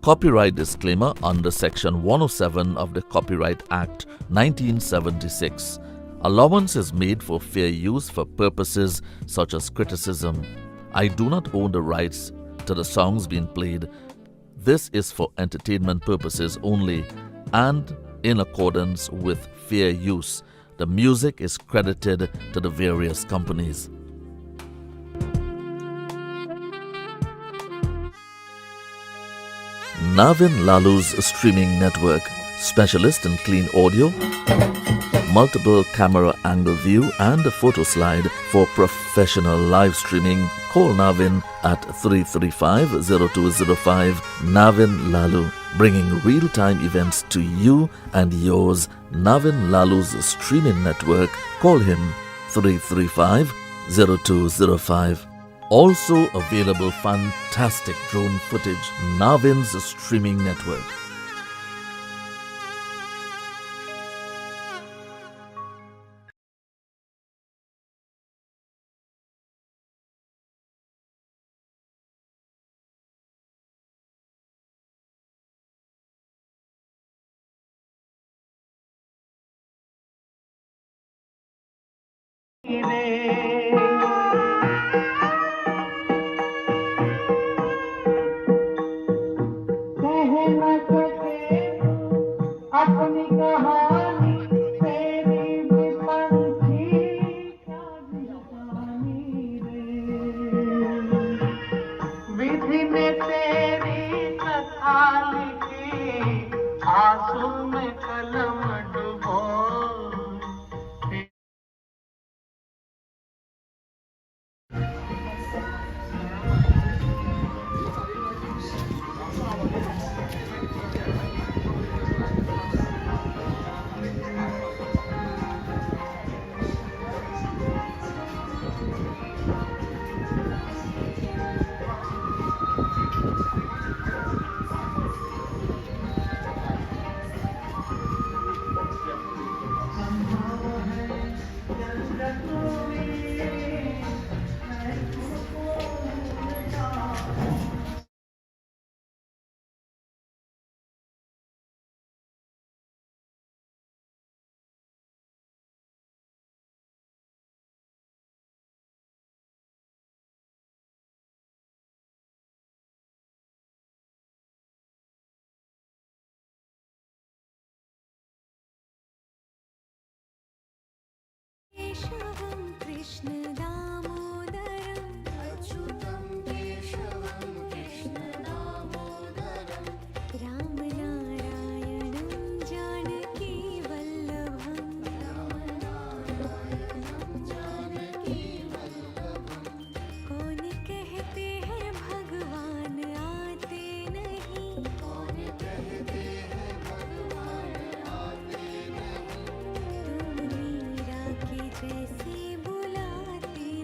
Copyright disclaimer under Section 107 of the Copyright Act 1976. Allowance is made for fair use for purposes such as criticism. I do not own the rights to the songs being played. This is for entertainment purposes only and in accordance with fair use. The music is credited to the various companies. Navin Lalu's streaming network, specialist in clean audio, multiple camera angle view and a photo slide for professional live streaming. Call Navin at 335-0205. Navin Lalu, bringing real-time events to you and yours. Navin Lalu's streaming network. Call him 335-0205. Also available fantastic drone footage. Navin's streaming network. जैसे बुलाते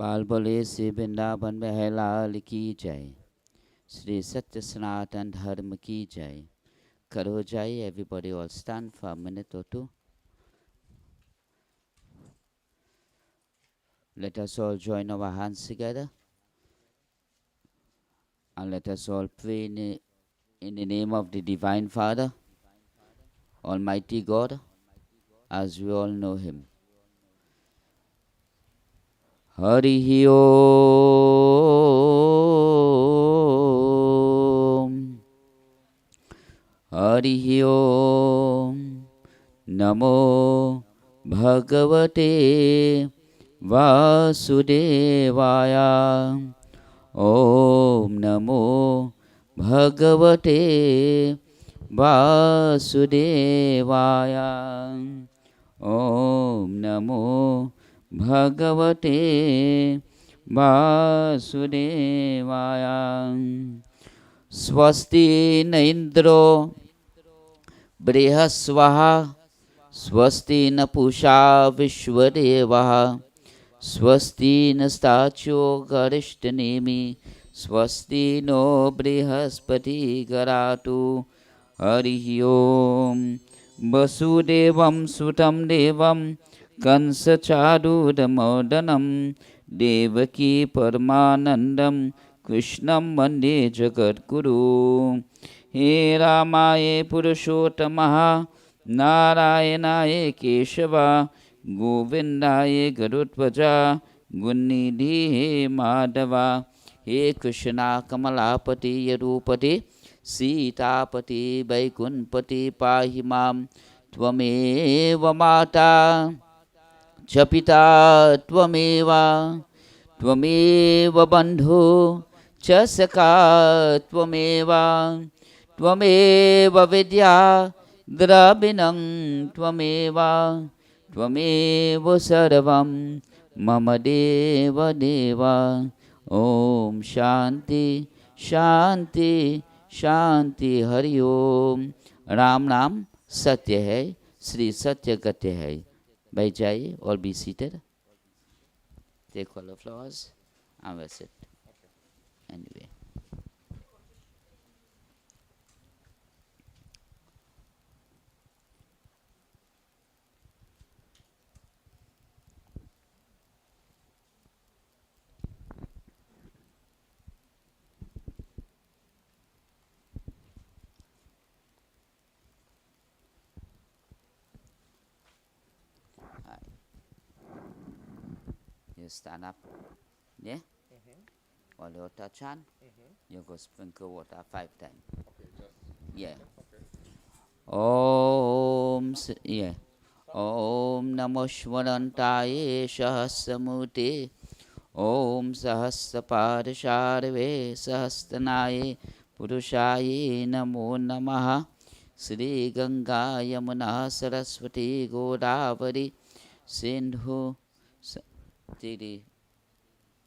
बाल बोले से वृंदावन में है लाल की जय, श्री सत्य सनातन धर्म की जय। करो जय, everybody all stand for a minute or two. Let us all join our hands together and let us all pray in the name of the Divine Father, Almighty God, as we all know Him. Hari Om, Hari Om, Namo Bhagavate Vasudevaya. Om Namo Bhagavate Vasudevaya. Om Namo Bhagavate Vasudevaya. Swasti na Indro Brihasvaha, Swasti na Pusha Vishwadevaha, Swasti nastacho garishtanemi, Swasti no brihaspati garatu. Hari Om. Vasudevam sutam devam kansachadudamodhanam devaki paramanandam krishnam vande jagadguru. He Ramaye Purushottamaha Narayanaye Keshava Govindaye Garutvaja Gunnidhi Madhava. He Krishna Kamalapati Yarupati Sitapati Vaikunpati Pahimam Tvameva Mata Chapita Tvameva Tvameva Bandhu Chasaka Tvameva Tvameva Vidya Drabinam Tvameva Tvameva Sarvam Mama Deva Deva. Om Shanti Shanti Shanti. Hari Om. Ram नाम सत्य है, श्री सत्य गत्य है. बैठ जाइए और be seated. Take all the flowers and we'll sit. Anyway. stand up. Yeah? While you touch hand, you go sprinkle water 5 times. Yeah. Om, yeah. Om Namo Shvarantaye Sahasramurte. Om Sahasrapadasharve Sahastanaye Purushaye Namo Namaha. Sri Ganga Yamuna Saraswati Godavari Sindhu. Take the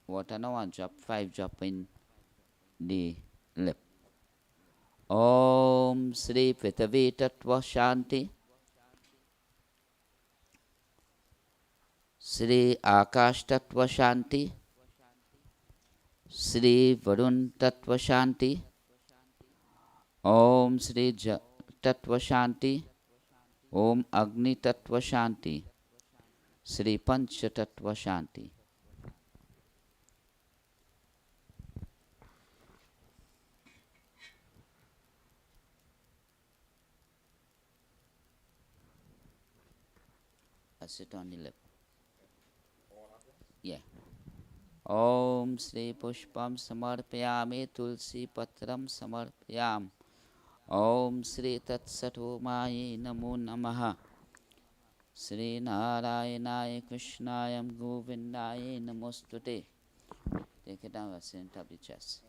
water now and drop 5 drop in the lip. Om Sri Prithvi Tattva Shanti. Sri Akash Tattva Shanti. Sri Varun Tattva Shanti. Om Sri Tattva Shanti. Om Agni Tattva Shanti. Sri Pancha Tattva Shanti. I sit on the lip. Yeah. Om Sri Pushpam Samarpayami Tulsi Patram Samarpayam. Om Sri Tatsato Mayi Namo Namaha. Sri Narayanaya Krishnayam Govindaye Namostute. Take it down, sit on the chest.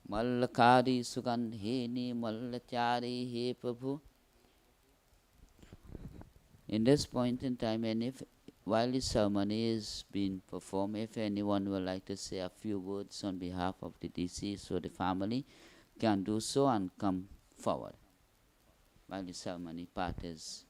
Mallakari Sugandhini Mallatyari He Prabhu. In this point in time, and if while the ceremony is being performed, if anyone would like to say a few words on behalf of the deceased or the family, can do so and come forward while the ceremony part is.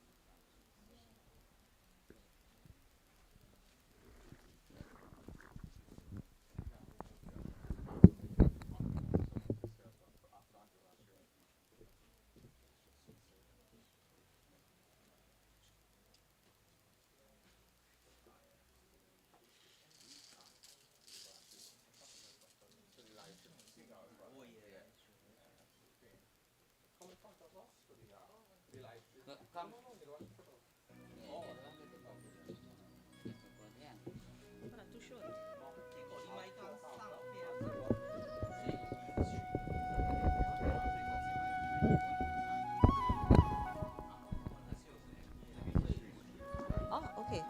Oh, okay.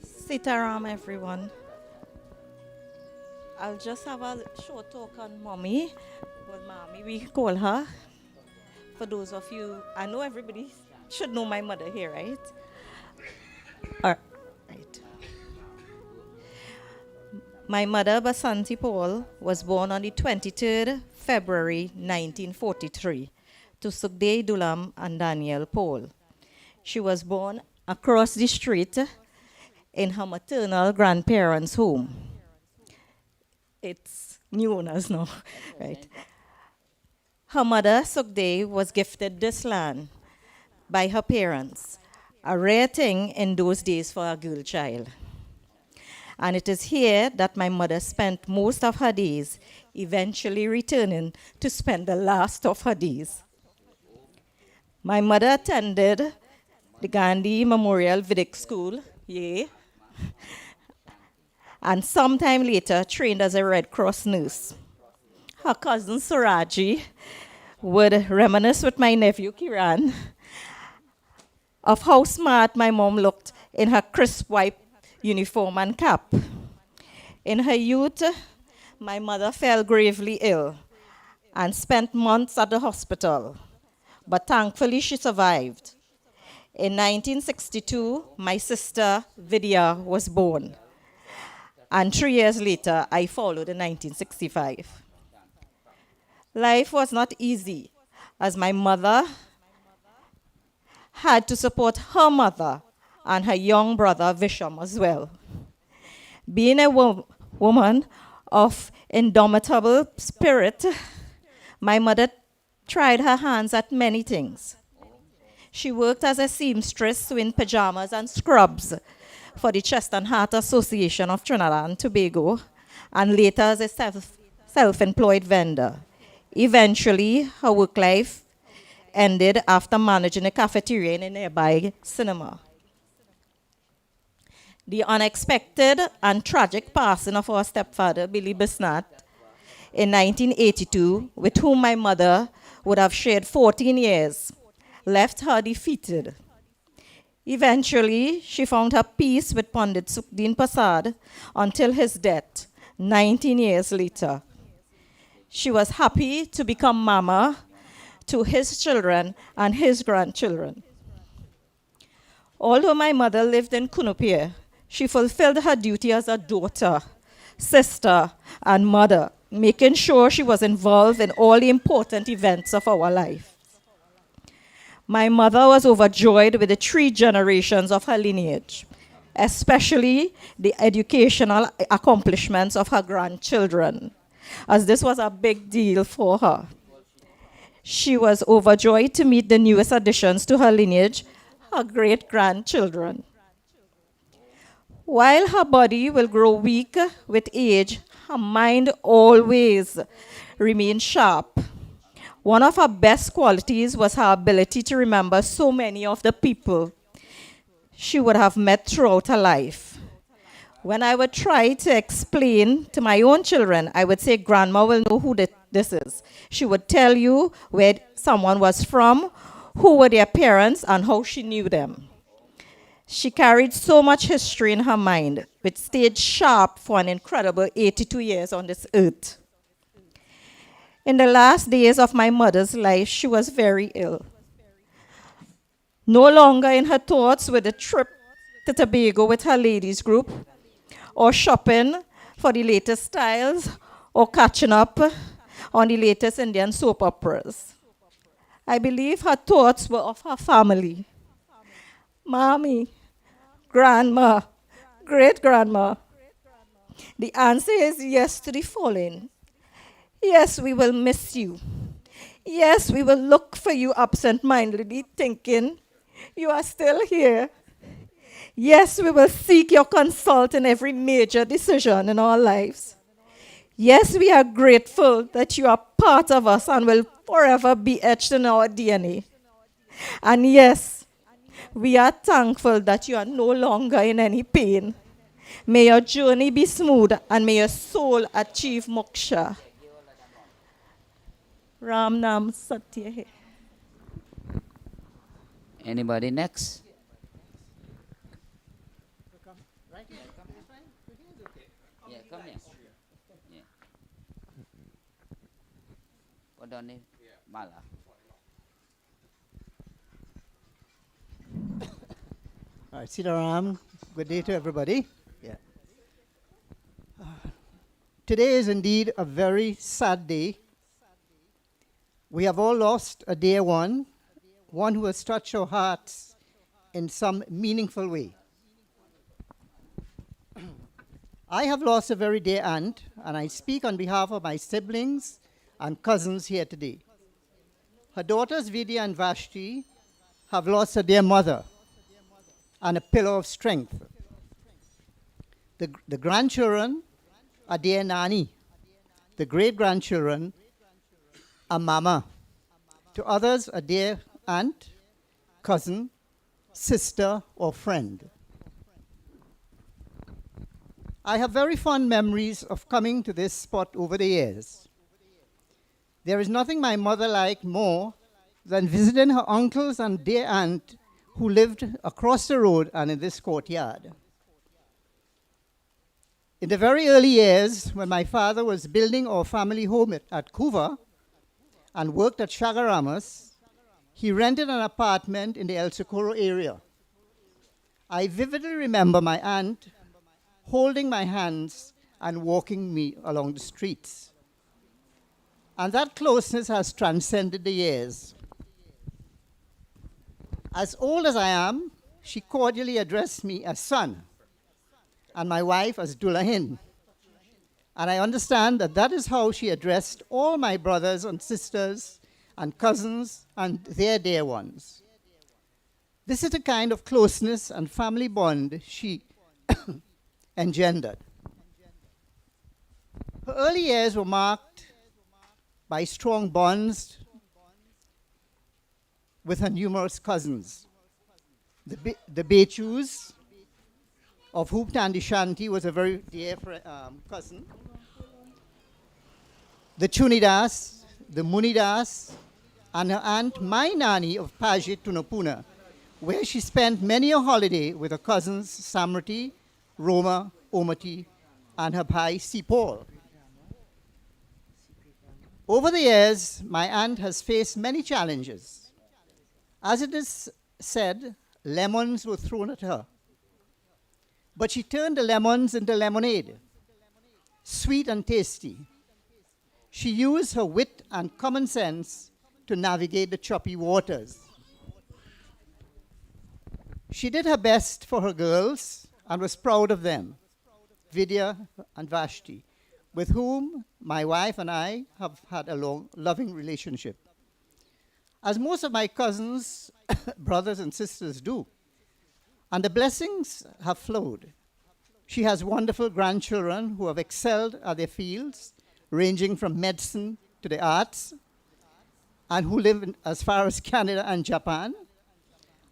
Sitaram, everyone. I'll just have a short talk on mommy. Well, mommy, we call her. For those of you, I know everybody should know my mother here, right? Right. My mother, Basanti Paul, was born on the 23rd February 1943 to Sugdei Dulam and Daniel Paul. She was born across the street in her maternal grandparents' home. It's new owners now, right? Her mother, Sugdei, was gifted this land by her parents, a rare thing in those days for a girl child. And it is here that my mother spent most of her days, eventually returning to spend the last of her days. My mother attended the Gandhi Memorial Vedic School, yay, and sometime later trained as a Red Cross nurse. Her cousin Suraji would reminisce with my nephew Kiran of how smart my mom looked in her crisp white uniform and cap. In her youth, my mother fell gravely ill and spent months at the hospital, but thankfully she survived. In 1962, my sister Vidya was born, and 3 years later, I followed in 1965. Life was not easy, as my mother had to support her mother and her young brother Visham as well. Being a woman of indomitable spirit, my mother tried her hands at many things. She worked as a seamstress sewing pajamas and scrubs for the Chest and Heart Association of Trinidad and Tobago, and later as a self-employed vendor. Eventually, her work life ended after managing a cafeteria in a nearby cinema. the unexpected and tragic passing of our stepfather, Billy Besnat, in 1982, with whom my mother would have shared 14 years, left her defeated. Eventually, she found her peace with Pandit Sukhdin Prasad until his death, 19 years later. She was happy to become mama to his children and his grandchildren. Although my mother lived in Kunupia, she fulfilled her duty as a daughter, sister, and mother, making sure she was involved in all the important events of our life. My mother was overjoyed with the 3 generations of her lineage, especially the educational accomplishments of her grandchildren, as this was a big deal for her. She was overjoyed to meet the newest additions to her lineage, her great-grandchildren. While her body will grow weak with age, her mind always remained sharp. One of her best qualities was her ability to remember so many of the people she would have met throughout her life. When I would try to explain to my own children, I would say, Grandma will know who this is. She would tell you where someone was from, who were their parents, and how she knew them. She carried so much history in her mind, which stayed sharp for an incredible 82 years on this earth. In the last days of my mother's life, she was very ill. No longer in her thoughts with a trip to Tobago with her ladies group, or shopping for the latest styles, or catching up on the latest Indian soap operas. I believe her thoughts were of her family. Mommy, grandma, great-grandma. The answer is yes to the following. Yes, we will miss you. Yes, we will look for you absent-mindedly, thinking you are still here. Yes, we will seek your consult in every major decision in our lives. Yes, we are grateful that you are part of us and will forever be etched in our DNA. And yes, we are thankful that you are no longer in any pain. May your journey be smooth and may your soul achieve moksha. Ram Nam Satya Hai. Anybody next? Yeah, come here. Yeah. What on it? Mala. All right, Sitaram, good day to everybody. Yeah. Today is indeed a very sad day. We have all lost a dear one who has touched our hearts in some meaningful way. I have lost a very dear aunt, and I speak on behalf of my siblings and cousins here today. Her daughters, Vidya and Vashti, have lost a dear mother and a pillar of strength. The grandchildren, a dear Nani. The great-grandchildren, a mama. To others, a dear aunt, cousin, sister, or friend. I have very fond memories of coming to this spot over the years. There is nothing my mother liked more than visiting her uncles and dear aunt who lived across the road and in this courtyard. In the very early years, when my father was building our family home at Kuva and worked at Shagaramas, he rented an apartment in the El Socorro area. I vividly remember my aunt holding my hands and walking me along the streets. And that closeness has transcended the years. As old as I am, she cordially addressed me as son, and my wife as Dulahin. And I understand that that is how she addressed all my brothers and sisters and cousins and their dear ones. This is the kind of closeness and family bond she engendered. Her early years were marked by strong bonds with her numerous cousins. The Bechus, of whom Tandy Shanti was a very dear cousin, the Chunidas, the Munidas, and her aunt, my nanny of Pajit Tunapuna, where she spent many a holiday with her cousins Samrati, Roma, Omati, and her bhai Sipol. Over the years, my aunt has faced many challenges. As it is said, lemons were thrown at her. But she turned the lemons into lemonade, sweet and tasty. She used her wit and common sense to navigate the choppy waters. She did her best for her girls and was proud of them, Vidya and Vashti, with whom my wife and I have had a long, loving relationship. As most of my cousins, brothers, and sisters do, and the blessings have flowed. She has wonderful grandchildren who have excelled at their fields, ranging from medicine to the arts, and who live as far as Canada and Japan,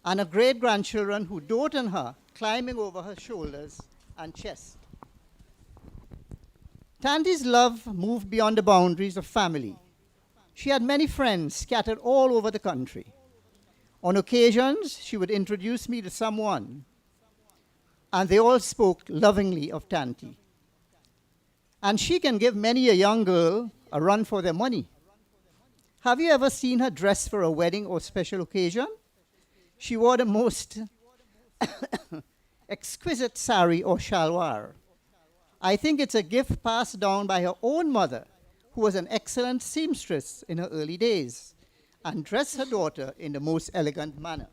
and her great-grandchildren who dote on her, climbing over her shoulders and chest. Tandy's love moved beyond the boundaries of family. She had many friends scattered all over the country. On occasions, she would introduce me to someone, and they all spoke lovingly of Tanti. And she can give many a young girl a run for their money. Have you ever seen her dress for a wedding or special occasion? She wore the most exquisite sari or shalwar. I think it's a gift passed down by her own mother, who was an excellent seamstress in her early days, and dressed her daughter in the most elegant manner.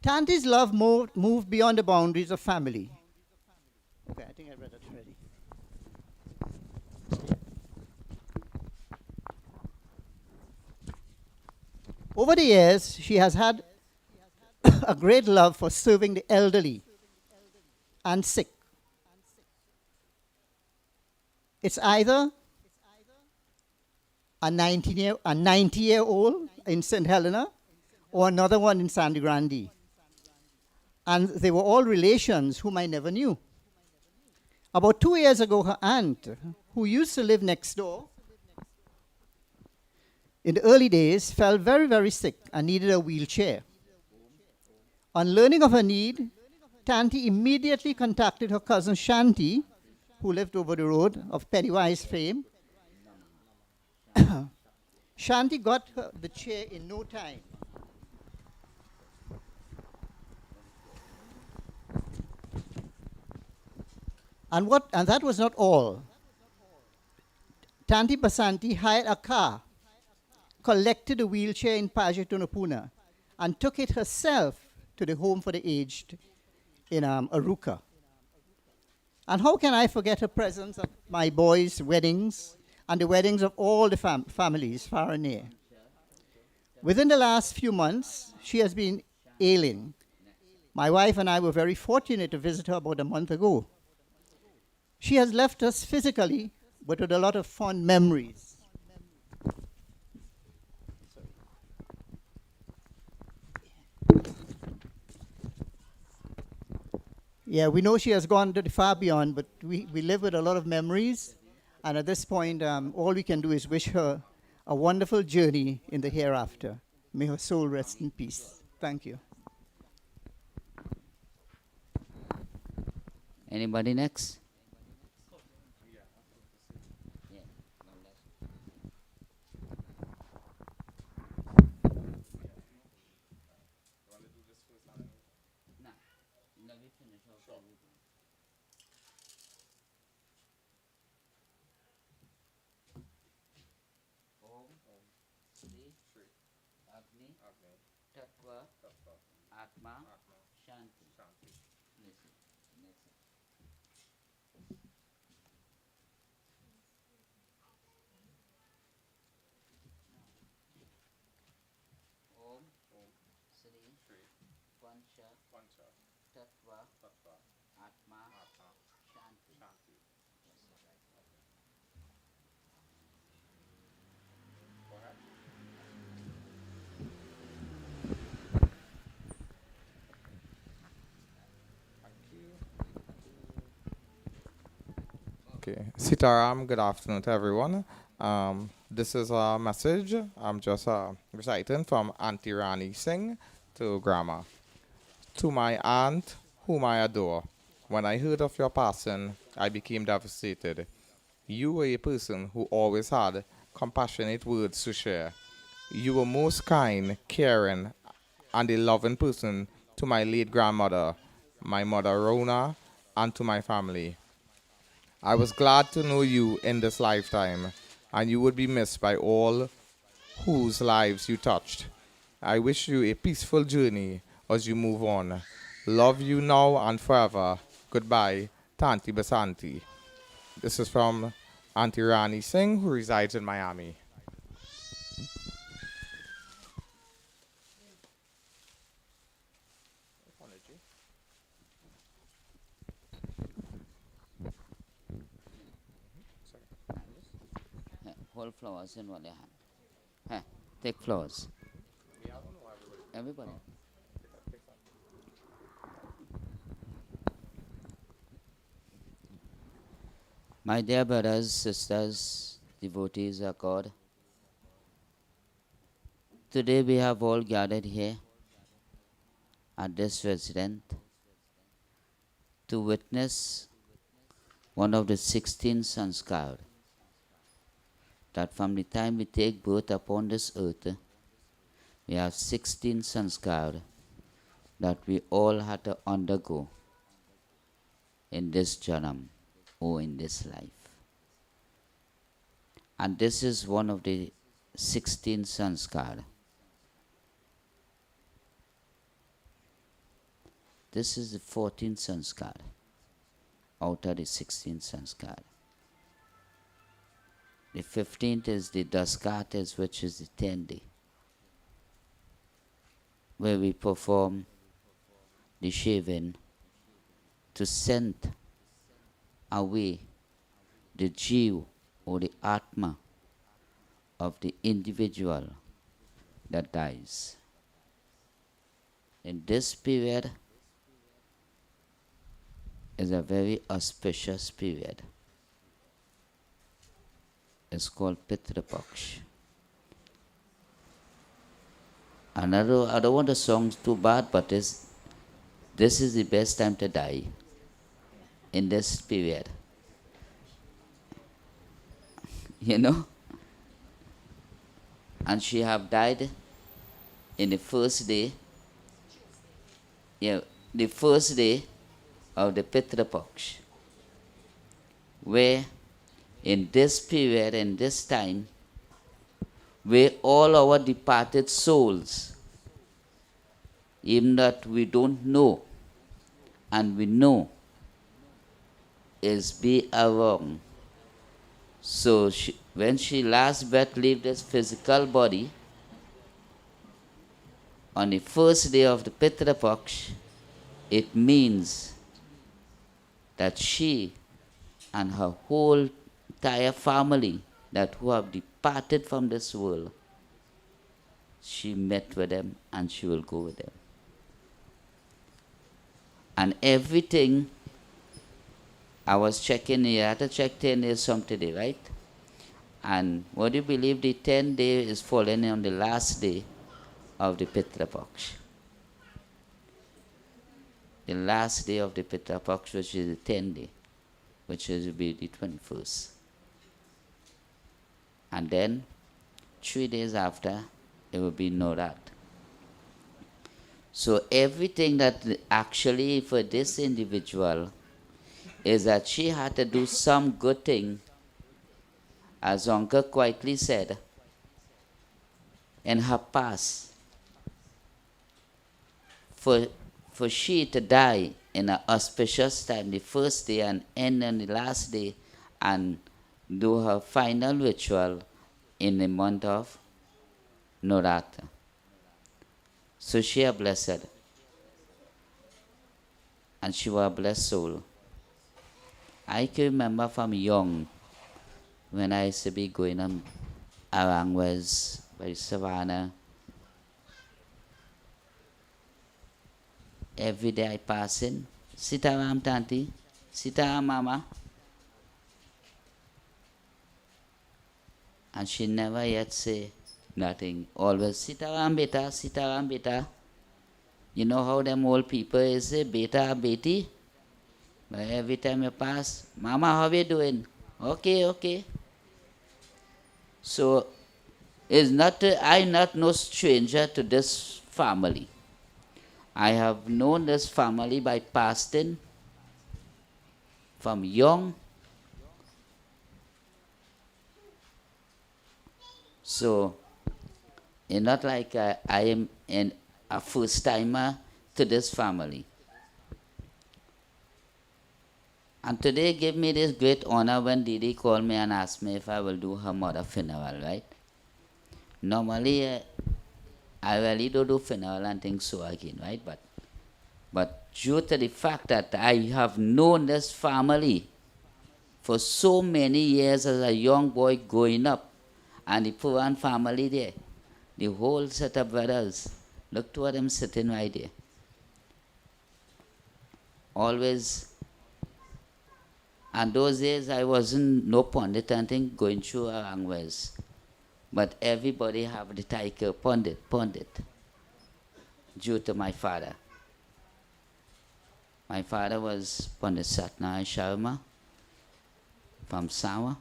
Tanti's love moved beyond the boundaries of family. Okay, I think I read it already. Over the years, she has had a great love for serving the elderly and sick. It's either a 90-year-old in St. Helena or another one in Sandy Grande. And they were all relations whom I never knew. About 2 years ago, her aunt, who used to live next door, in the early days, fell very, very sick and needed a wheelchair. On learning of her need, Tanti immediately contacted her cousin Shanti, who lived over the road, of Pennywise fame. Shanti got her the chair in no time. And that was not all. Tanti Basanti hired a car, collected a wheelchair in Pajatunapuna, and took it herself to the home for the aged in Aruka. And how can I forget her presence at my boys' weddings and the weddings of all the families, far and near. Within the last few months, she has been ailing. My wife and I were very fortunate to visit her about a month ago. She has left us physically, but with a lot of fond memories. Yeah, we know she has gone to the far beyond, but we live with a lot of memories. And at this point, all we can do is wish her a wonderful journey in the hereafter. May her soul rest in peace. Thank you. Anybody next? Tattva, Atma, Shanti. Listen. Next. Om, Sri, Pancha, Tattva, Atma, Shanti. Yes, right. Okay. Okay. Sitaram, good afternoon to everyone. This is a message I'm just reciting from Auntie Rani Singh to Grandma. To my aunt, whom I adore, when I heard of your passing, I became devastated. You were a person who always had compassionate words to share. You were most kind, caring, and a loving person to my late grandmother, my mother Rona, and to my family. I was glad to know you in this lifetime, and you would be missed by all whose lives you touched. I wish you a peaceful journey as you move on. Love you now and forever. Goodbye, Tanti Basanti. This is from Auntie Rani Singh, who resides in Miami. Hold flowers in one hand. Take flowers. Everybody. My dear brothers, sisters, devotees of God, today we have all gathered here at this residence to witness one of the 16 sanskar that from the time we take birth upon this earth, we have 16 sanskar that we all had to undergo in this janam or in this life. And this is one of the 16 sanskar. This is the 14th sanskar out of the 16 sanskar. The 15th is the Daskatas, which is the 10th day, where we perform the shaving to send away the jiv or the atma of the individual that dies. In this period is a very auspicious period. It's called Pitra Paksh. And I don't want the songs too bad, but this is the best time to die in this period. You know? And she have died in the first day. Yeah, the first day of the Pitra Paksh, where in this period, in this time, where all our departed souls, even that we don't know and we know, is be around. So when she last breath leave this physical body, on the first day of the Pitra Paksh, it means that she and her whole entire family that who have departed from this world, she met with them and she will go with them. And everything, I was checking here, I had to check 10 days from today, right? And what do you believe the 10th day is falling on the last day of the Pitra Paksh? The last day of the Pitra Paksh, which is the 10th day, which will be the 21st. And then 3 days after, it will be Norat. So everything that actually for this individual is that she had to do some good thing, as Uncle quietly said, in her past, for she to die in an auspicious time, the first day and end on the last day, and do her final ritual in the month of Norata. So she a blessed, and she was a blessed soul. I can remember from young, when I used to be going on around was by Savannah. Every day I pass in, Sitaram Tanti, Sitaram Mama. And she never yet say nothing. Always, sitaram beta. You know how them old people is say, beta, beti? But every time you pass, Mama, how you doing? Okay, okay. So, I'm not no stranger to this family. I have known this family by pasting from young. So, it's not like I am a first timer to this family. And today gave me this great honor when Didi called me and asked me if I will do her mother funeral, right? Normally, I really don't do funeral and things so again, right? But due to the fact that I have known this family for so many years as a young boy growing up, and the poor family there, the whole set of brothers, look to them sitting right there. Always, and those days I wasn't no pundit and thing going through around ways. But everybody have the title pundit, due to my father. My father was Pandit Satnai Sharma from Sawa,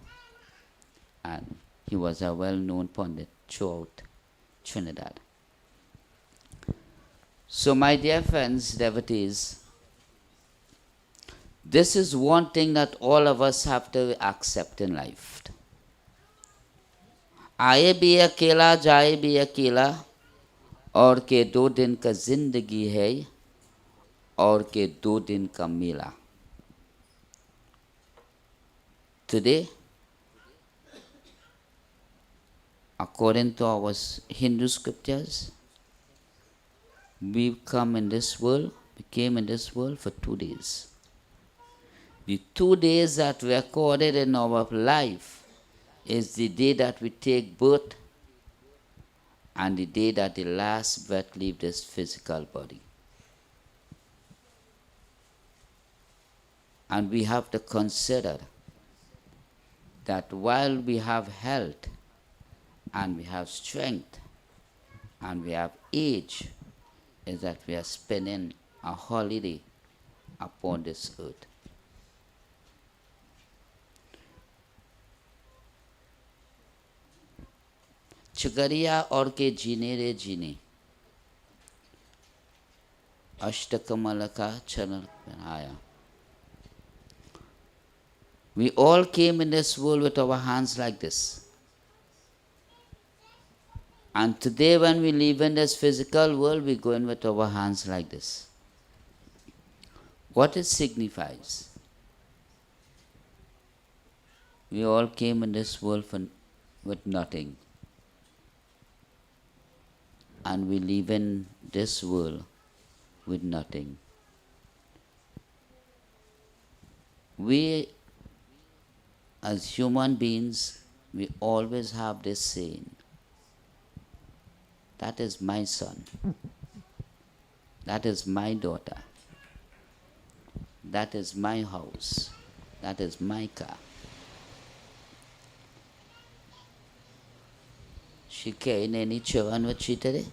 and he was a well-known pundit throughout Trinidad. So my dear friends, devotees, this is one thing that all of us have to accept in life. आए भी अकेला जाए भी अकेला और के 2 दिन का जिंदगी है और के 2 दिन का मेला. Today, according to our Hindu scriptures, we came in this world for 2 days. The 2 days that recorded in our life is the day that we take birth and the day that the last breath leaves this physical body. And we have to consider that while we have health and we have strength and we have age, is that we are spending a holiday upon this earth. Chagariya और के जीने रे जीने अष्टकमल का चरण बनाया. We all came in this world with our hands like this. And today when we live in this physical world, we go in with our hands like this. What it signifies? We all came in this world with nothing. And we live in this world with nothing. We, as human beings, we always have this saying, that is my son, that is my daughter, that is my house, that is my car. She carrying any children with she today?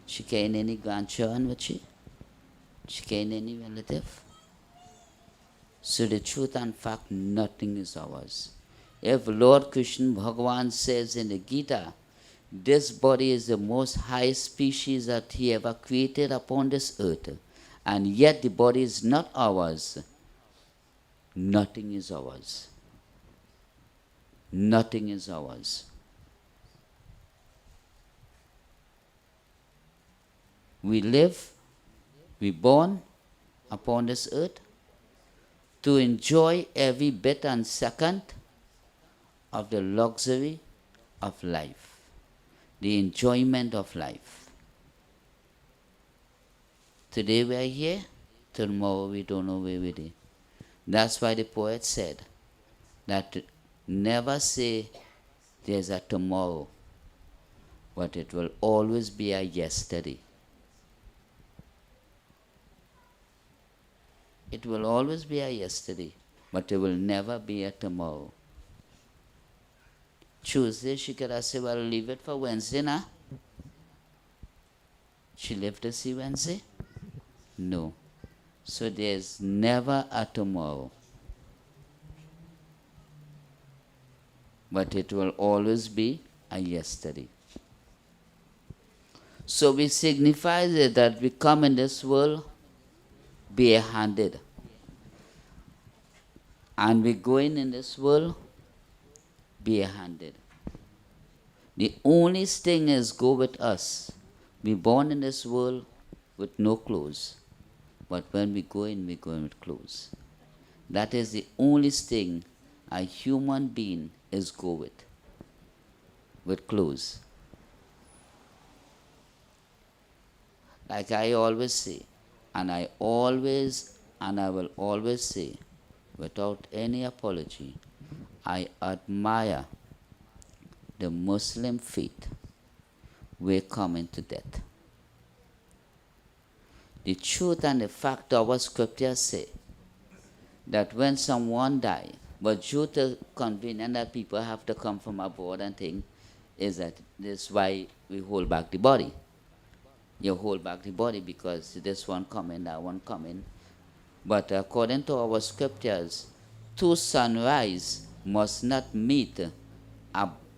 She carrying any grandchildren with she? She carrying any relative? So the truth and fact, nothing is ours. If Lord Krishna Bhagavan says in the Gita, this body is the most high species that he ever created upon this earth, and yet the body is not ours, nothing is ours. Nothing is ours. We live, we born upon this earth to enjoy every bit and second of the luxury of life, the enjoyment of life. Today we are here, tomorrow we don't know where we are. That's why the poet said that never say there's a tomorrow, but it will always be a yesterday. It will always be a yesterday, but it will never be a tomorrow. Tuesday, she could have said, well, leave it for Wednesday now. She lived to see Wednesday? No. So there's never a tomorrow. But it will always be a yesterday. So we signify that we come in this world barehanded. And we go in this world barehanded. The only thing is go with us. We born in this world with no clothes. But when we go in with clothes. That is the only thing a human being is go with clothes. Like I always say, and I will always say, without any apology, I admire the Muslim faith. We're coming to death. The truth and the fact of what scriptures say, that when someone dies, but due to convenience that people have to come from abroad and things, is that this is why we hold back the body. You hold back the body because this one coming, that one coming. But according to our scriptures, two sunrise must not meet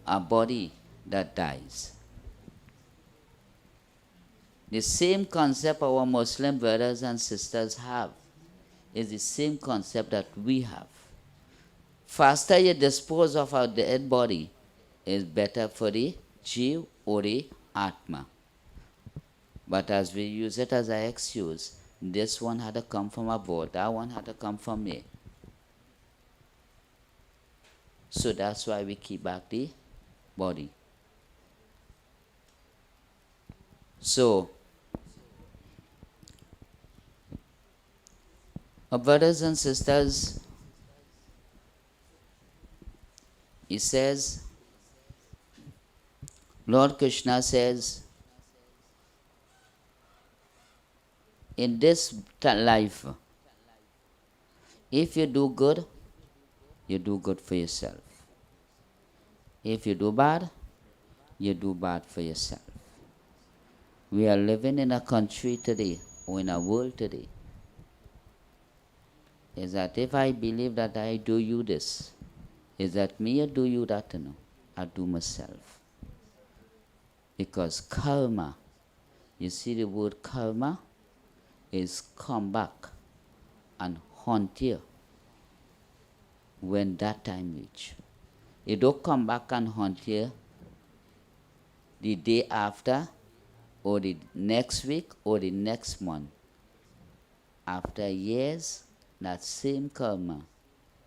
a body that dies. The same concept our Muslim brothers and sisters have is the same concept that we have. Faster you dispose of our dead body is better for the Jew or the Atma. But as we use it as an excuse, this one had to come from abroad, that one had to come from me. So that's why we keep back the body. So, our brothers and sisters, he says, Lord Krishna says, in this life, if you do good for yourself. If you do bad, you do bad for yourself. We are living in a country today, or in a world today, is that if I believe that I do you this, is that me or do you that? No, I do myself. Because karma, you see the word karma, is come back and haunt you when that time reach. It don't come back and haunt you the day after, or the next week, or the next month. After years, that same karma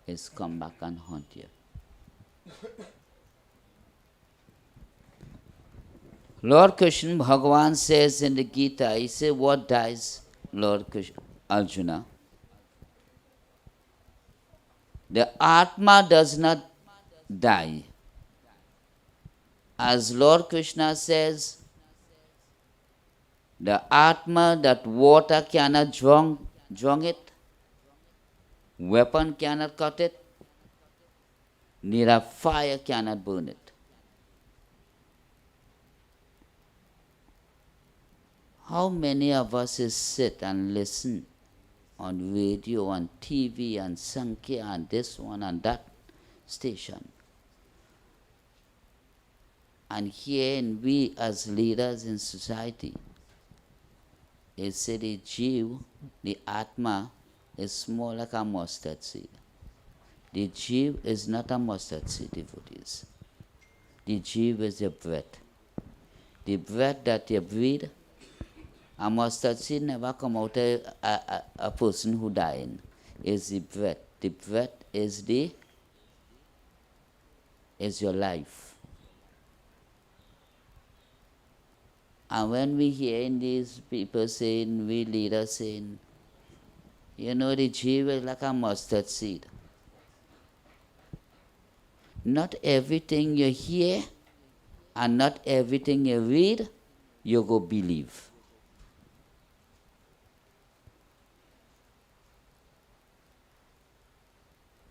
is come back and haunt you. Lord Krishna Bhagavan says in the Gita, he says, what dies, Lord Krishna, Arjuna? The Atma does not die. As Lord Krishna says, the Atma, that water cannot drown it, weapon cannot cut it, neither fire cannot burn it. How many of us sit and listen on radio, on TV, and Sankhya, and this one and that station? And here, we as leaders in society, they say the Jew, the Atma, is small like a mustard seed. The Jew is not a mustard seed, devotees. The Jew is the breath. The breath that you breathe, a mustard seed never come out a person who dying. Is the breath. The breath is your life. And when we hear in these people saying, we leaders saying, you know, the Jew is like a mustard seed. Not everything you hear and not everything you read, you go believe.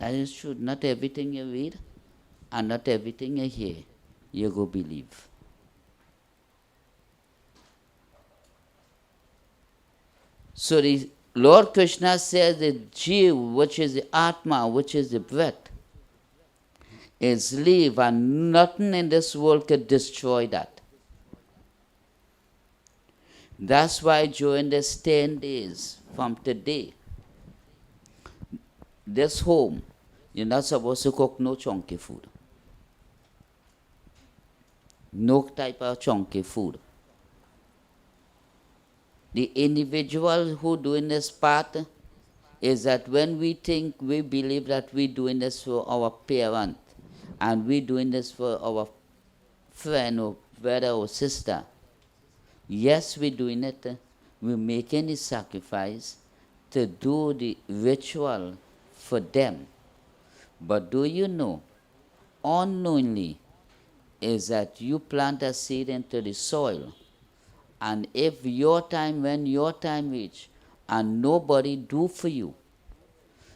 That is true. Not everything you read and not everything you hear, you go believe. So the Lord Krishna says the Jiv, which is the Atma, which is the breath, is live, and nothing in this world could destroy that. That's why during this 10 days from today, this home, you're not supposed to cook no chunky food. No type of chunky food. The individual who doing this part is that when we think, we believe that we're doing this for our parent, and we're doing this for our friend or brother or sister. Yes, we're doing it. We're making the sacrifice to do the ritual for them. But do you know, unknowingly, is that you plant a seed into the soil, and if when your time reach, and nobody do for you,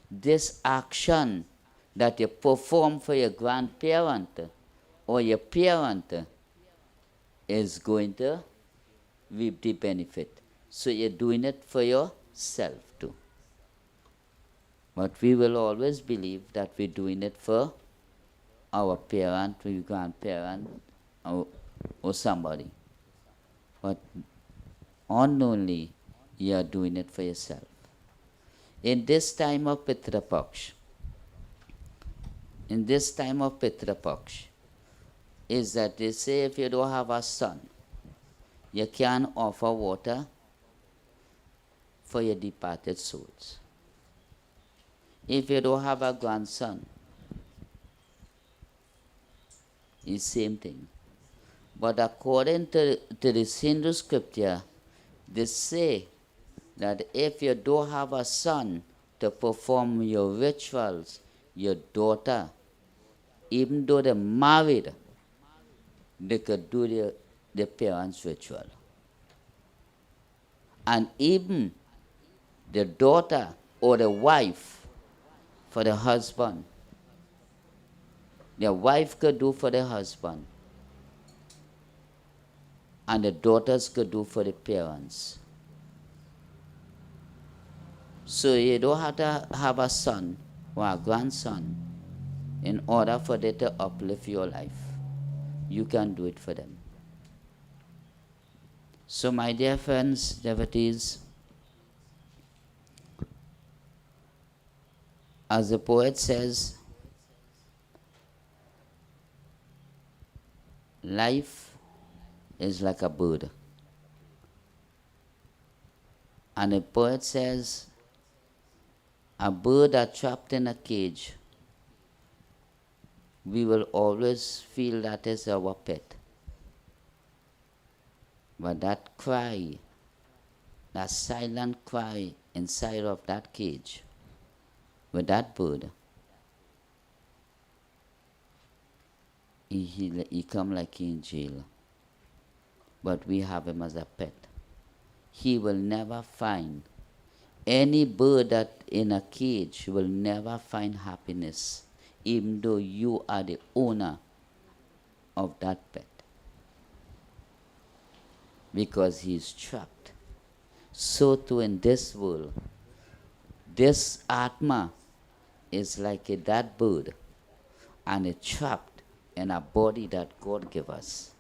this action that you perform for your grandparent or your parent is going to reap the benefit. So you're doing it for yourself too. But we will always believe that we're doing it for our parent, or grandparent, or somebody. But unknowingly, you are doing it for yourself. In this time of Pitra Paksh, is that they say if you don't have a son, you can offer water for your departed souls. If you don't have a grandson, it's the same thing. But according to this Hindu scripture, they say that if you don't have a son to perform your rituals, your daughter, even though they're married, they could do their parents' ritual. And even the daughter or the wife for the husband, the wife could do for the husband, and the daughters could do for the parents. So you don't have to have a son or a grandson in order for them to uplift your life. You can do it for them. So my dear friends, devotees, as the poet says, life is like a bird. And the poet says, a bird that's trapped in a cage, we will always feel that is our pet. But that cry, that silent cry inside of that cage with that bird, he come like in jail. But we have him as a pet. He will never find, any bird that in a cage will never find happiness, even though you are the owner of that pet, because he is trapped. So too in this world, this Atma is like that bird, and it's trapped in a body that God gave us.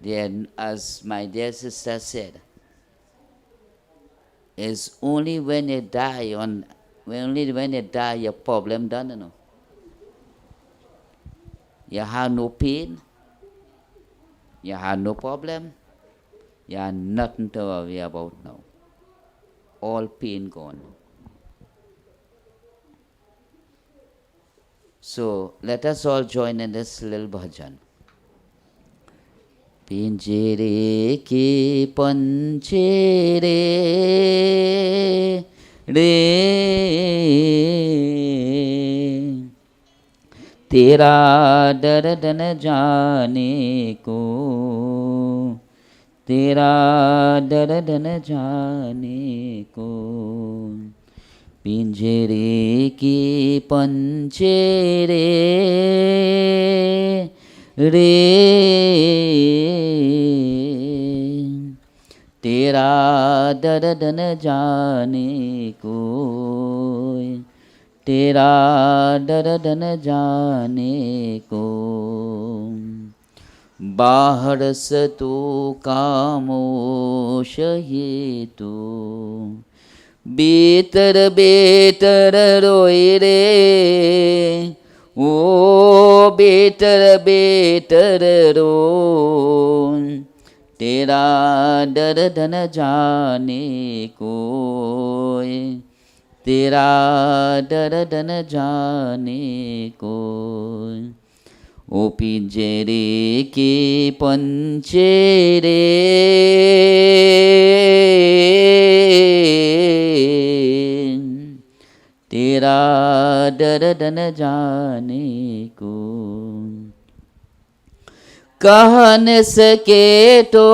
Then, as my dear sister said, is only when you die your problem done, you know. You have no pain, you have no problem, you have nothing to worry about now. All pain gone. So let us all join in this little bhajan. पिंजरे के पंछेरे रे तेरा दर्द न जाने को, तेरा दर्द न जाने को, पिंजरे की पंचेरे रे तेरा दर्द न जाने कोई तेरा दर्द न जाने को बाहर से तू खामोश ही तू बेतर बेतर रोए रे ओ बेतर बेतर रो तेरा दर्द न जाने कोई तेरा दर्द न जाने कोई ओ पिंजरे के पंचेरे तेरा दर्द न जाने को कह न सके तो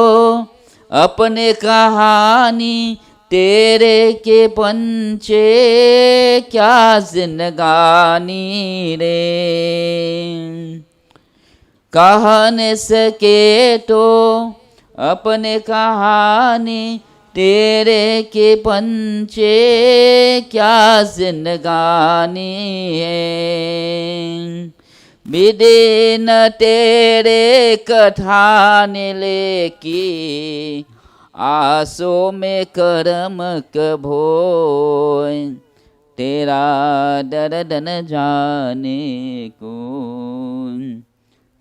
अपने कहानी तेरे के पंचे क्या जिंदगानी रे कह न सके तो अपने कहानी तेरे के पंचे क्या जिंदगानी है विदे न तेरे कथाने लेकी आसो में करम कभोय तेरा दर्द न जाने को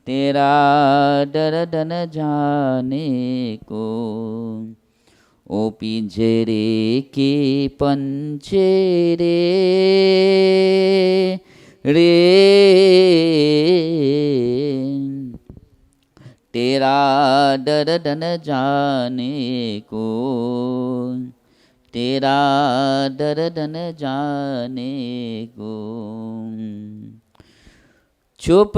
तेरा दर्द न जाने को ओ पिंजरे के पंचेरे रे तेरा दर्द न जाने को तेरा दर्द न जाने को चुप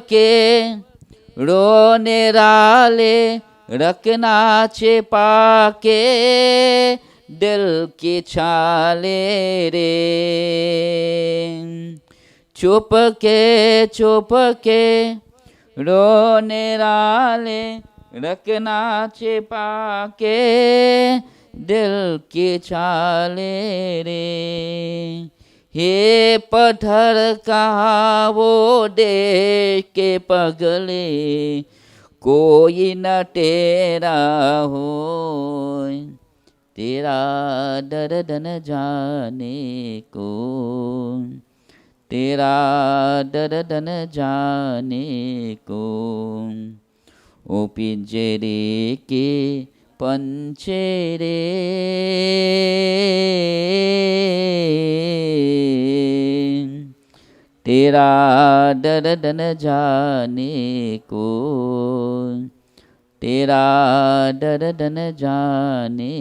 के रोने राले रखना छिपा के दिल की छाले रे चुप के रोने राले रखना छिपा के दिल की छाले रे हे पत्थर कहाँ वो देख के पगले कोई न तेरा हो तेरा दर्द न जाने को तेरा दर्द न जाने को ओ पिंजरे के पंचेरे तेरा दर्द न जाने को तेरा दर्द न जाने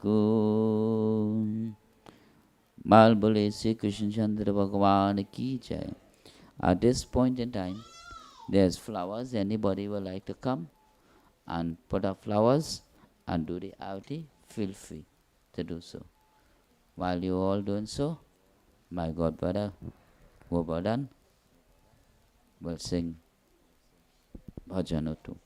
को बाल बोले श्री कृष्ण चंद्र भगवान की जय. At this point in time, there's flowers. Anybody would like to come and put up flowers and do the arati? Feel free to do so. While you all doing so, my God brother Gobardan will sing bhajan or two.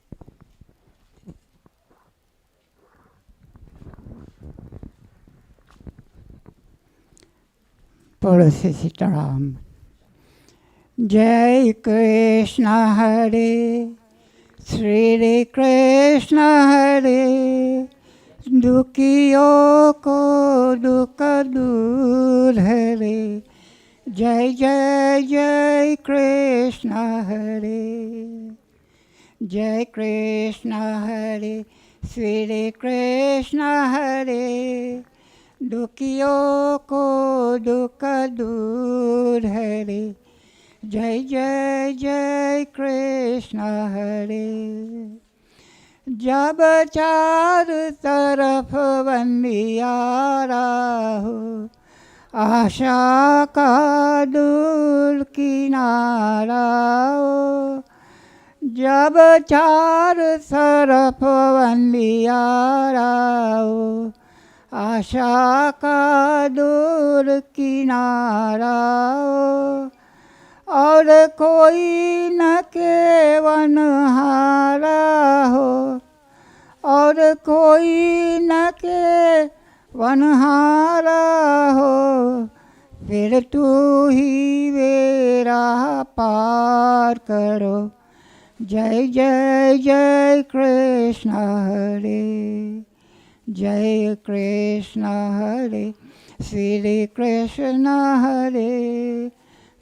पढ़ो से सीताराम. जय कृष्ण हरे श्री कृष्ण हरे दुखियों को दुख दूर हरे जय जय जय कृष्ण हरे जय कृष्ण हरे श्री कृष्ण हरे दुखियों को दुख दूर हरे जय जय जय कृष्ण हरे जब चार तरफ बंदियारा हो आशा का दूर किनारा हो जब चार तरफ बंदियारा हो आशा का दूर किनारा हो, और कोई न केवन हारा हो, और कोई न के वनहारा हो, फिर तू ही मेरा पार करो। जय जय जय कृष्ण हरे, जय कृष्ण हरे, श्री कृष्ण हरे,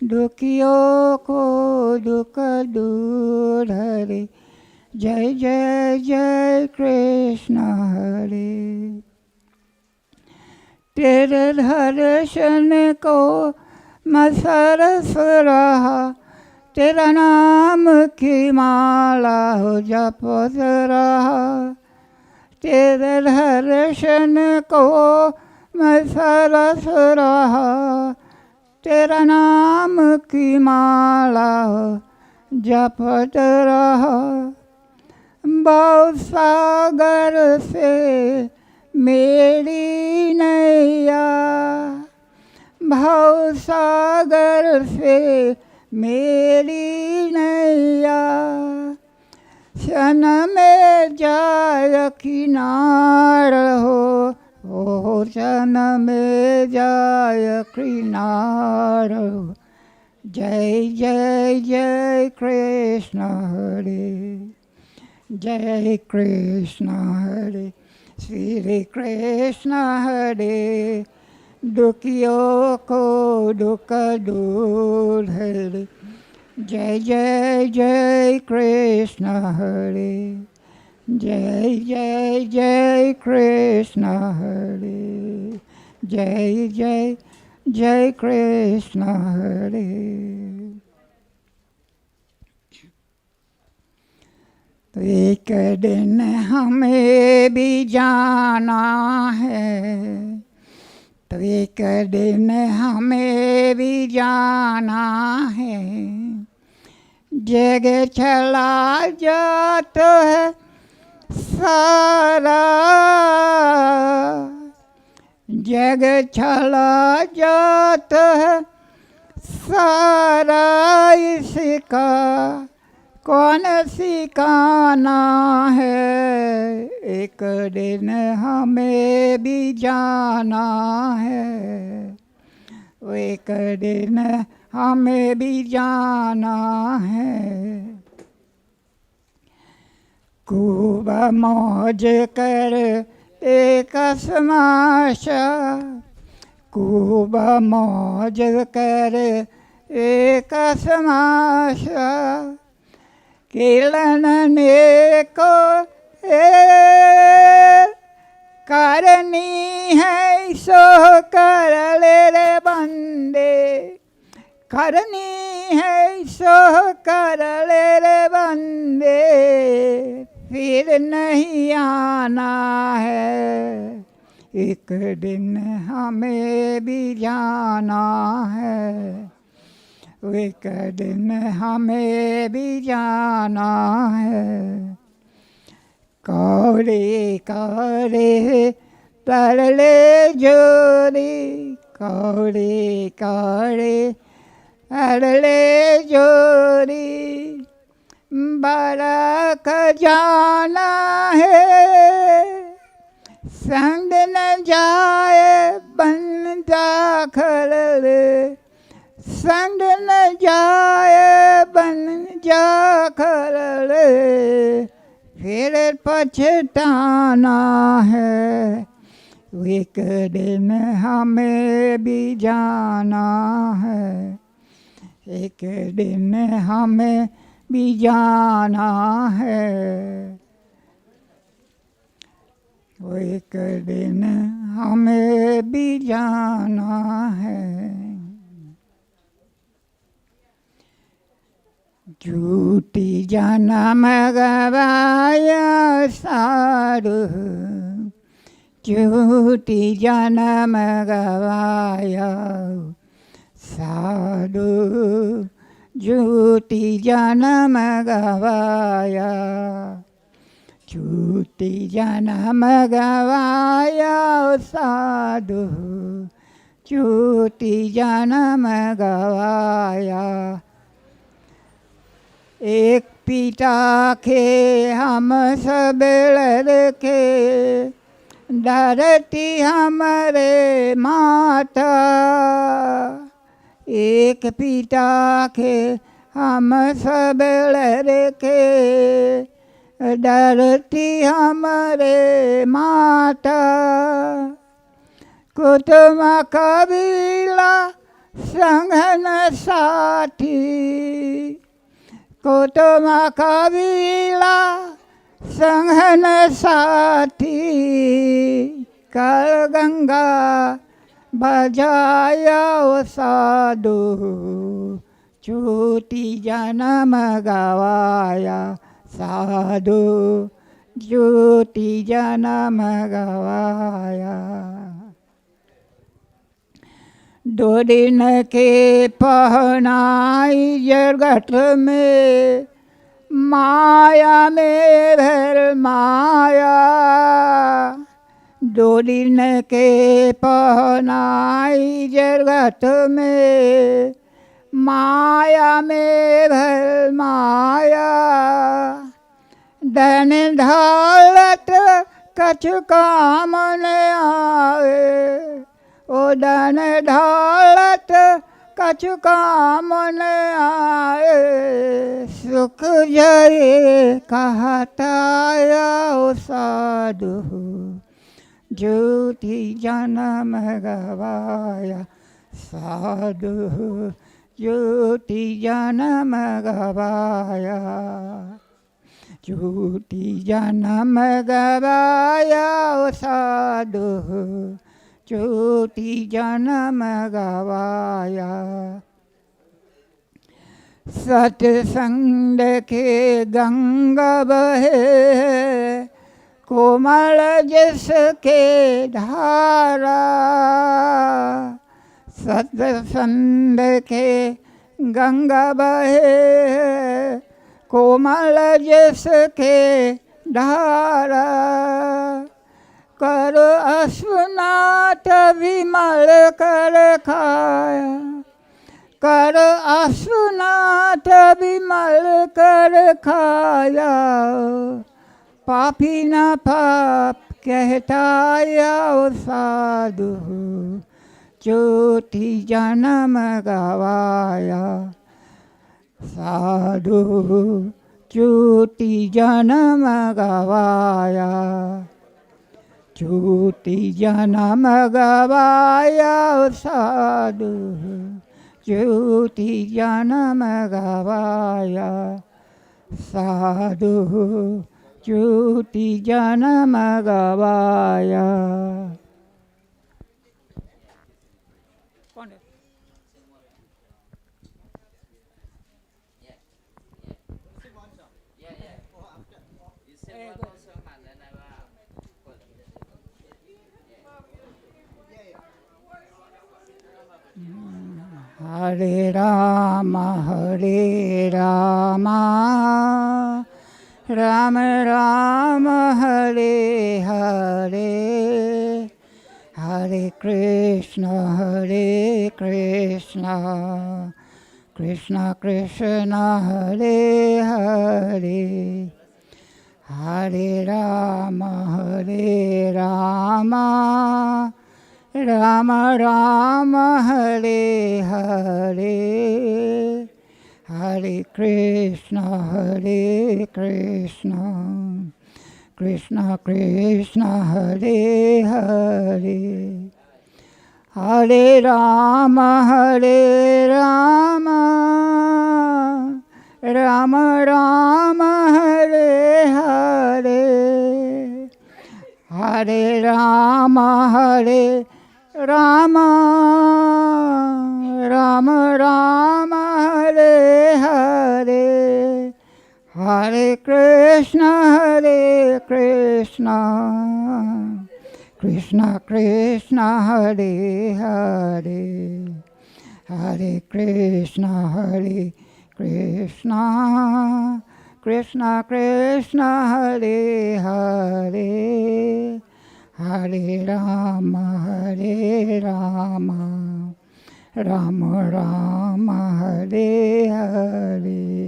दुखियों को दुख दूर हरे। जय जय जय कृष्ण हरे। तेरे दर्शन को मैं सरस रहा, तेरा नाम की माला हो जपत रहा। तेरे दर्शन को मैं सरस रहा, तेरा नाम की माला हो जपत रहा। बहुत सागर से मेरी नैया, बहुत सागर से मेरी नैया, सन में जाय किनार हो, ओ सन में जाय किनार हो। जय जय जय कृष्ण हरे, जय कृष्ण हरे, श्री कृष्ण हरे, दुखियों को दुख दूर हरे। जय जय जय कृष्ण हरे, जय जय जय कृष्ण हरे, जय जय जय कृष्ण हरे। तो एक दिन हमें भी जाना है, तो एक दिन हमें भी जाना है। जग चला जाता है सारा, जग चला जाता है सारा, इसका कौन सिखाना है। एक दिन हमें भी जाना है, एक दिन हमें भी जाना है। खूब मौज कर एक समाशा, खूब मौज कर एक समाशा, किलने को करनी है सो कर ले रे बंदे, करनी है सो कर ले रे बंदे, फिर नहीं आना है। एक दिन हमें भी जाना है, एक दिन हमें भी जाना है। कौड़े कौड़े तरले जोड़ी, कौड़े कौड़े तरले जोड़ी, बड़ा खजाना है, संग न जाए बंदा खरले, संग न जाए बन जा खरले, फिर पछताना है। एक दिन हमें भी जाना है, एक दिन हमें भी जाना है। एक दिन हमें भी जाना है। झूठी जन्म गवाया साधु, झूठी जन्म गवाया साधु, झूठी जन्म गवाया, छूटी जन्म गवाया साधु छूटी जन्म गवाया एक पिता के हम सब लड़के डरती हमारे माता एक पिता के हम सब लड़के डरती हमारे माता कुटुंब कबीला संगन साथी कुटुंब कबीला संगन साथी कल गंगा बजाया साधु छूटी जन्म गवाया साधु छूटी जन्म गवाया दो दिन के पहनाई जगत में माया में भर माया दो दिन के पहनाई जगत में माया में भर माया धन दौलत कछु काम न आए ओ धन दौलत कछु काम न आए सुख जय कहताया ओ साधु झूठी जन्म गवाया साधु झूठी जन्म गवाया झूठी जन्म गवाया ओ साधु झूठी जन्म गवाया सत्संग के गंगा बहे कोमल जिसके धारा सत्संग के गंगा बहे कोमल जिसके धारा कर अस्नात विमल कर खाया कर अस्नात विमल कर खाया पापी न पाप कहताया ओ साधु झूठी जन्म गवाया साधु झूठी जन्म गवाया झूठी जन्म गवाया साधु झूठी जन्म गवाया साधु झूठी जन्म गवाया हरे Ram Ram Ram Hare Hare Hare Krishna Krishna Krishna Hare Hare Hare Ram Ram Ram Hare Hare Hare Krishna Krishna Krishna Hare Hare Hare Ram Ram Ram Hare Hare Hare Ram Ram Ram Hare Hare Hare Krishna Krishna Krishna Hare Hare Hare Krishna Krishna Krishna Hare Hare Hare Rama Rama Rama Hare Hare.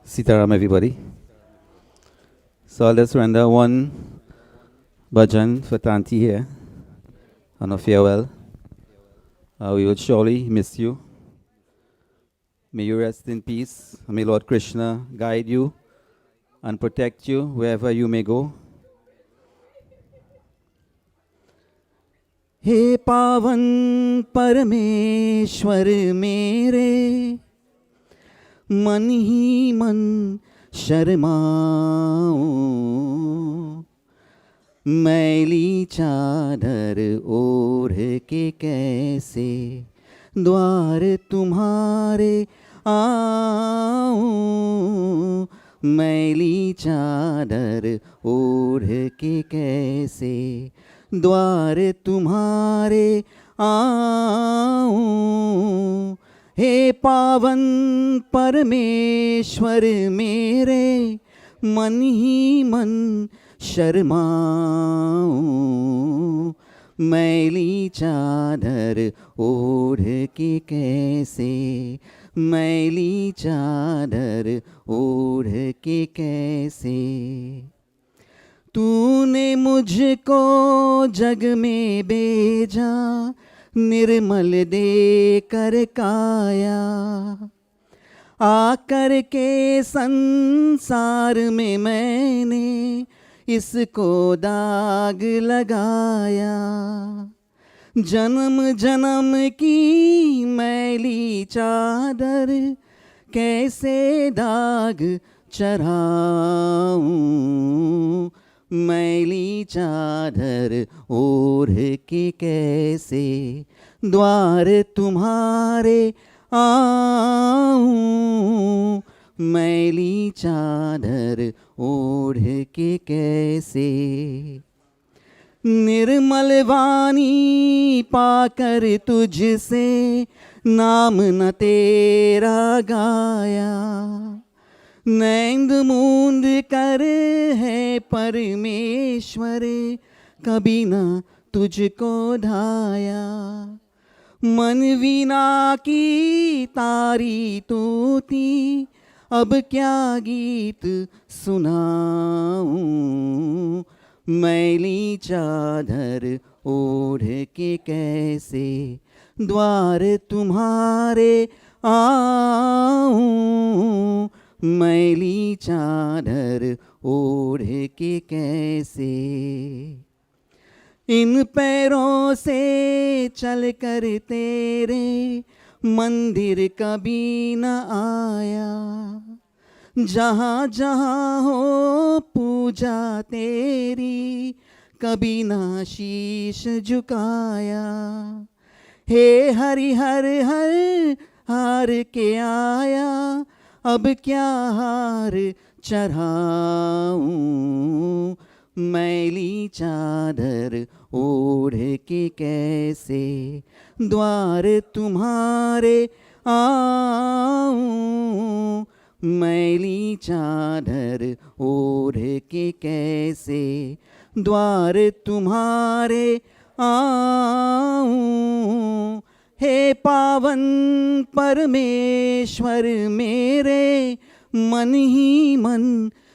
Sitaram, everybody. So let's render one bhajan for Tanti here on a farewell. We will surely miss you. May you rest in peace. May Lord Krishna guide you and protect you wherever you may go. हे पावन परमेश्वर मेरे मन ही मन शर्माओ मैली चादर ओढ़ के कैसे द्वार तुम्हारे आऊं मैली चादर ओढ़ के कैसे द्वार तुम्हारे आऊं हे पावन परमेश्वर मेरे मन ही मन शर्माऊं मैली चादर ओढ़ के कैसे मैली चादर ओढ़ के कैसे तूने मुझको जग में भेजा निर्मल दे कर काया आकर के संसार में मैंने इसको दाग लगाया जन्म जन्म की मैली चादर कैसे दाग चढ़ाऊं मैली चादर ओढ़ के कैसे द्वार तुम्हारे आऊं मैली चादर ओढ़ के कैसे निर्मल वाणी पाकर तुझसे नाम न तेरा गाया नैंद मूंद कर है परमेश्वर कभी न तुझको ढाया मन वीणा की तारी तू थी अब क्या गीत सुनाऊं मैली चादर ओढ़ के कैसे द्वार तुम्हारे आऊं मैली चादर ओढ़ के कैसे इन पैरों से चल कर तेरे मंदिर कभी न आया जहाँ जहाँ हो पूजा तेरी कभी ना शीश झुकाया हे हरि हर हर हार के आया अब क्या हार चढ़ाऊं मैली चादर ओढ़ के कैसे द्वार तुम्हारे आऊं मैली चादर ओढ़ के कैसे द्वार तुम्हारे आऊं हे पावन परमेश्वर मेरे मन ही मन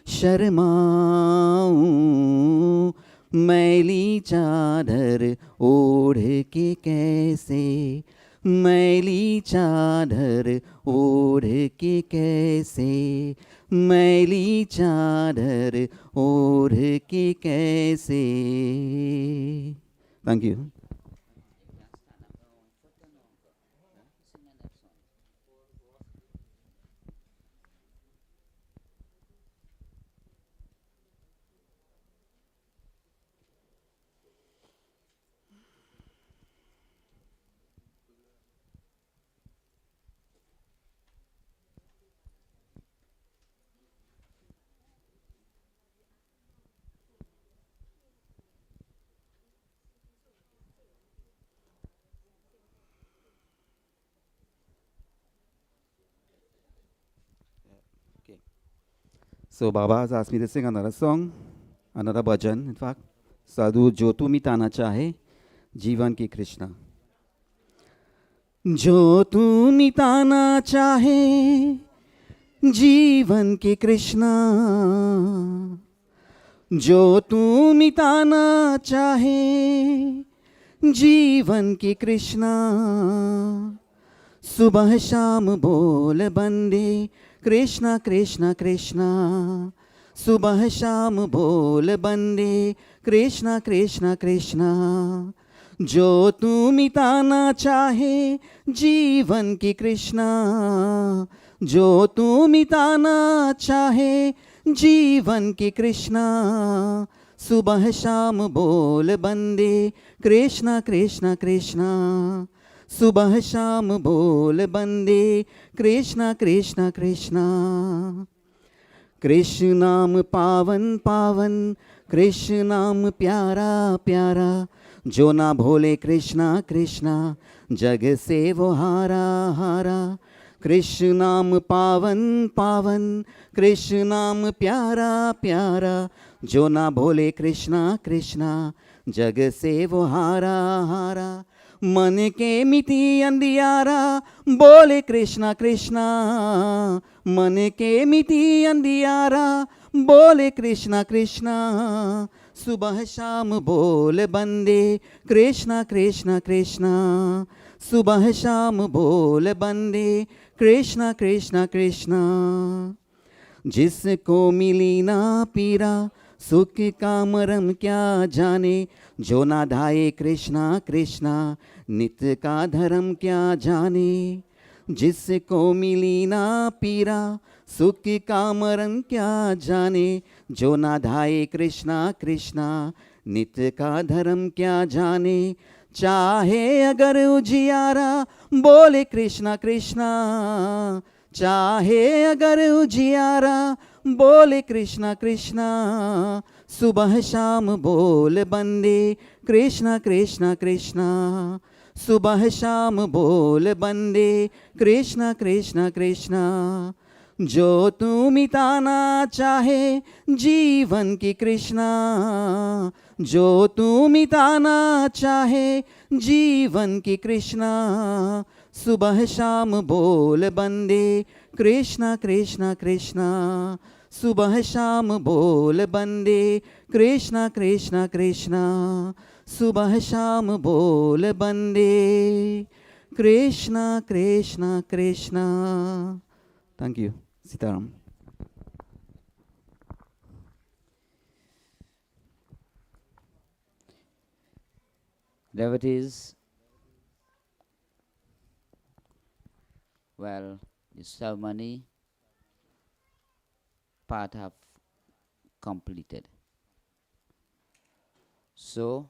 शर्माऊं मैली चादर ओढ़ के कैसे मैली चादर ओढ़ के कैसे मैली चादर ओढ़ के कैसे thank you So Baba has asked me to sing another song, another bhajan, in fact. Sadhu जो तू मिटाना चाहे जीवन की कृष्णा. जो तू मिटाना चाहे जीवन की कृष्णा, जो तू मिटाना चाहे जीवन की कृष्णा, सुबह शाम बोल बंदे कृष्णा कृष्णा कृष्णा, सुबह शाम बोल बंदे कृष्णा कृष्णा कृष्णा, जो तू मिटाना चाहे जीवन की कृष्णा, जो तू मिटाना चाहे जीवन की कृष्णा, सुबह शाम बोल बंदे कृष्णा कृष्णा कृष्णा, सुबह शाम बोल बंदे कृष्णा कृष्णा कृष्णा. कृष्ण नाम पावन पावन, कृष्ण नाम प्यारा प्यारा, जो ना भोले कृष्णा कृष्णा जग से वो हारा हारा. कृष्ण नाम पावन पावन, कृष्ण नाम प्यारा प्यारा, जो ना भोले कृष्णा कृष्णा जग से वो हारा हारा. मन के मिटी अंधियारा बोले कृष्णा कृष्णा, मन के मिटी अंधियारा बोले कृष्णा कृष्णा, सुबह शाम बोल बंदे कृष्णा कृष्णा कृष्णा, सुबह शाम बोल बंदे कृष्णा कृष्णा कृष्णा. जिसको मिली ना पीरा सुख का मरम क्या जाने, जो ना धाये कृष्णा कृष्णा नित्य का धर्म क्या जाने. जिसको मिली ना पीरा सुख का मरम क्या जाने, जो ना धाये कृष्णा कृष्णा नित्य का धर्म क्या जाने. चाहे अगर उजियारा बोले कृष्णा कृष्णा, चाहे अगर उजियारा बोले कृष्णा कृष्णा, सुबह शाम बोल बंदे कृष्णा कृष्णा कृष्णा, सुबह शाम बोल बंदे कृष्णा कृष्णा कृष्णा. जो तू मिटाना चाहे जीवन की कृष्णा, जो तू मिटाना चाहे जीवन की कृष्णा, सुबह शाम बोल बंदे कृष्णा कृष्णा कृष्णा, सुबह शाम बोल बंदे कृष्णा कृष्णा कृष्णा, सुबह शाम बोल बंदे Krishna Krishna Krishna. Thank you. Sitaram. Devotees, well, the ceremony part have completed. So,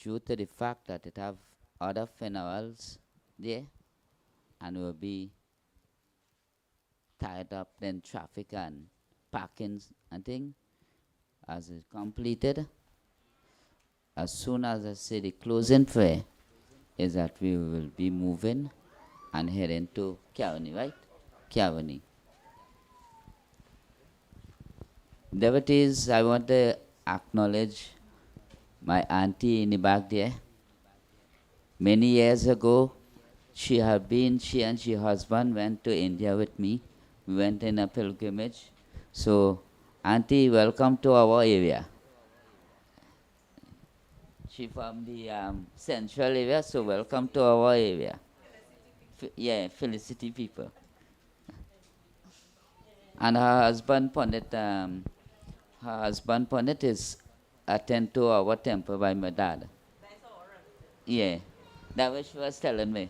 due to the fact that it have other funerals there and will be tied up in traffic and parkings and thing, as it's completed, as soon as I say the closing prayer, is that we will be moving and heading to Kiavani, right? Kiavani. Devotees, I want to acknowledge my auntie in the back there. Many years ago, she and her husband went to India with me. We went in a pilgrimage. So, auntie, welcome to our area. She from the central area, so welcome to our area. Felicity people. And her husband Pandit is attend to our temple by my dad. Yeah, that was she was telling me.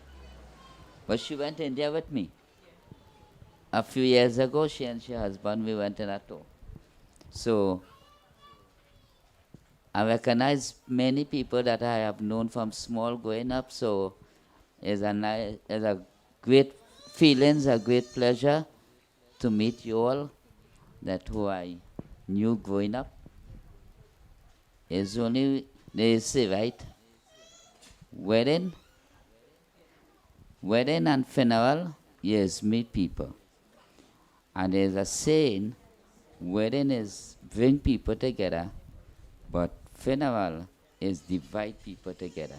But she went to India with me. A few years ago, she and her husband, we went in a tour. So, I recognize many people that I have known from small growing up. So, it's a great feelings, a great pleasure to meet you all that who I knew growing up. It's only, they say, right? Wedding and funeral, yes, meet people. And there's a saying, wedding is bring people together, but funeral is divide people together.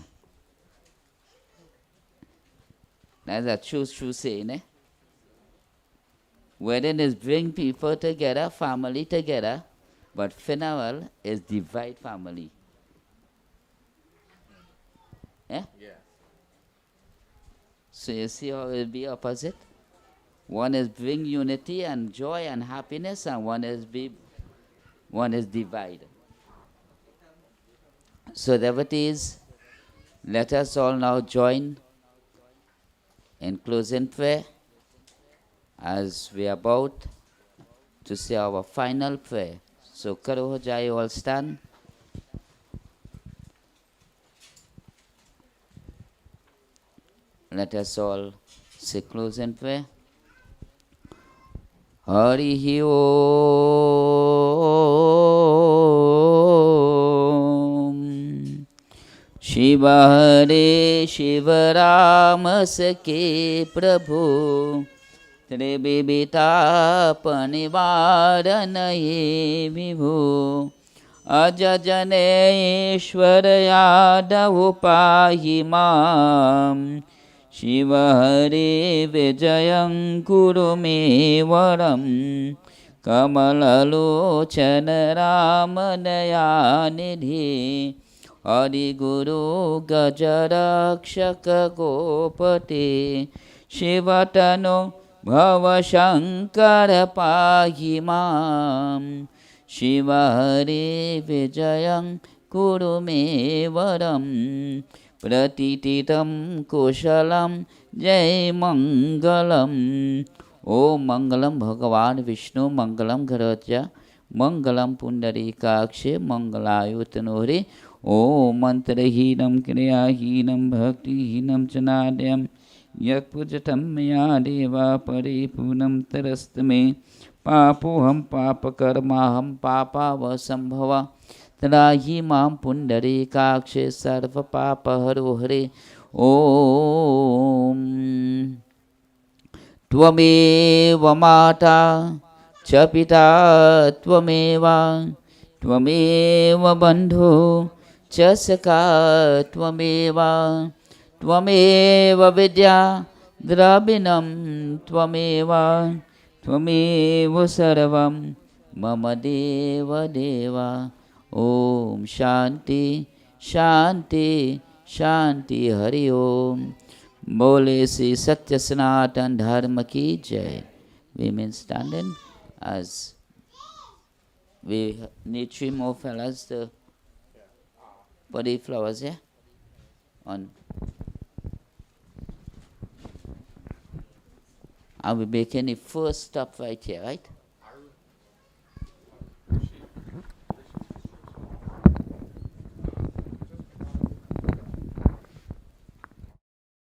That's a true saying, eh? Wedding is bring people together, family together, but funeral is divide family. Yeah? So you see how it will be opposite? One is bring unity and joy and happiness, and one is divide. So devotees, let us all now join in closing prayer as we are about to say our final prayer. So karo ho jaye, all stand. Let us all say closing prayer. Harihi Om. Shiva Hare Shiva Rama Sake Prabhu Tribhita Panivaranaye Vibhu Ajajane Ishwarayada Upahi Mam Shiva Hare Vijayam Kuru Me Varam Kamalalochana Ramanaya Nidhi Adi Guru Gajarakshaka Gopati Shivatano Bhava Shankara Pahi Mam Shiva Hare Vijayam Kuru Me Varam Pratititam Kushalam Jai Mangalam Om Mangalam Bhagavan Vishnu Mangalam Gharatya Mangalam Pundarikakshe Mangalayutanori Om Mantrahinam Kriyahinam Bhaktihinam Chanadhyam Yakpujatam Maya Deva Paripunam Tarastame Papoham Papakarmaham Papa Vasambhava Trahi Mam Pundarikakshe Sarva Papa Haro Hare Om Tvameva Mata Chapita Tvameva Tvameva Bandhu Chasaka Tvameva Tvameva Vidya Drabinam Tvameva Tvameva Sarvam Mama Deva Deva Om Shanti Shanti Shanti Hari Om Bole Sri Satya Sanatan Dharma Ki Jai. Women standing as we need 3 more fellas to put the flowers here on. And we making the first stop right here, right?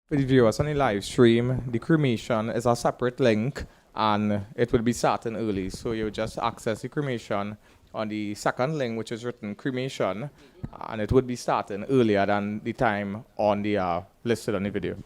For the viewers on the live stream, the cremation is a separate link and it will be starting early. So you just access the cremation on the second link, which is written cremation, and it would be starting earlier than the time on the listed on the video.